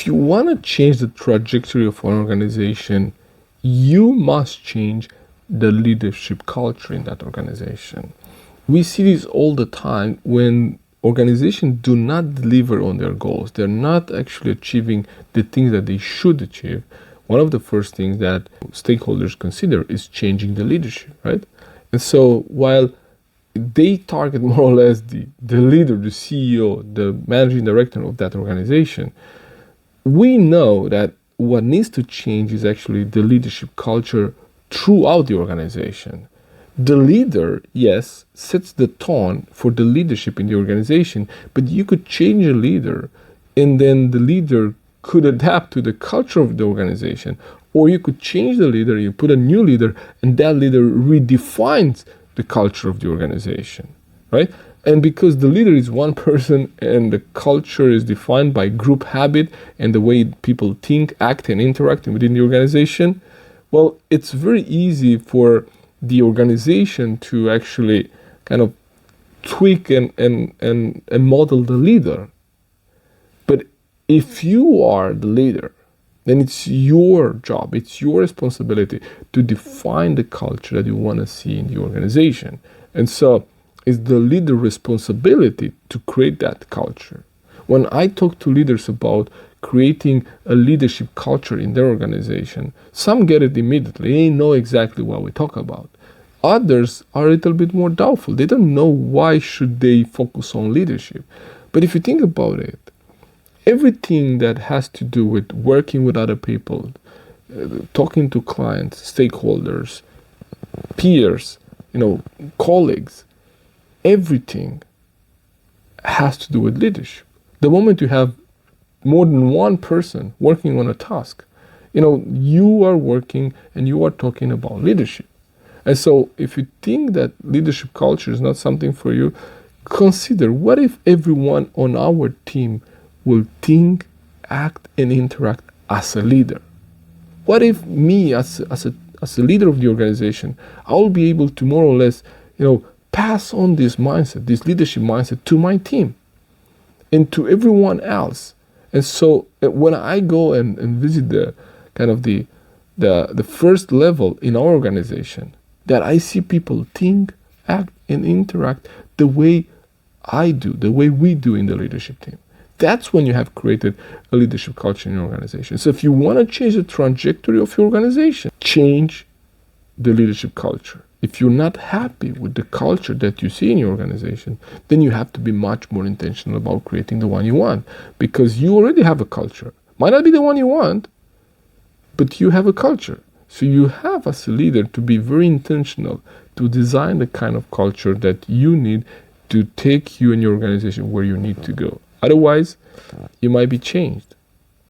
if you want to change the trajectory of an organization, you must change the leadership culture in that organization. We see this all the time when organizations do not deliver on their goals. They're not actually achieving the things that they should achieve. One of the first things that stakeholders consider is changing the leadership, right? And so while they target more or less the leader, the CEO, the managing director of that organization, we know that what needs to change is actually the leadership culture throughout the organization. The leader, yes, sets the tone for the leadership in the organization, but you could change a leader and then the leader could adapt to the culture of the organization. Or you could change the leader, you put a new leader, and that leader redefines the culture of the organization, right? And because the leader is one person and the culture is defined by group habit and the way people think, act, and interact within the organization, well, it's very easy for the organization to actually kind of tweak and model the leader. But if you are the leader, then it's your job, it's your responsibility to define the culture that you want to see in the organization. And so it's the leader responsibility to create that culture. When I talk to leaders about creating a leadership culture in their organization, some get it immediately. They know exactly what we talk about. Others are a little bit more doubtful. They don't know why should they focus on leadership. But if you think about it, everything that has to do with working with other people, talking to clients, stakeholders, peers, colleagues, everything has to do with leadership. The moment you have more than one person working on a task, you are working and you are talking about leadership. And so if you think that leadership culture is not something for you, consider what if everyone on our team will think, act, and interact as a leader? What if me as a leader of the organization, I will be able to more or less, pass on this mindset, this leadership mindset to my team and to everyone else. And so when I go and visit the kind of the first level in our organization, that I see people think, act, and interact the way I do, the way we do in the leadership team. That's when you have created a leadership culture in your organization. So if you want to change the trajectory of your organization, change the leadership culture. If you're not happy with the culture that you see in your organization, then you have to be much more intentional about creating the one you want, because you already have a culture. Might not be the one you want, but you have a culture. So you have, as a leader, to be very intentional to design the kind of culture that you need to take you and your organization where you need to go. Otherwise, you might be changed.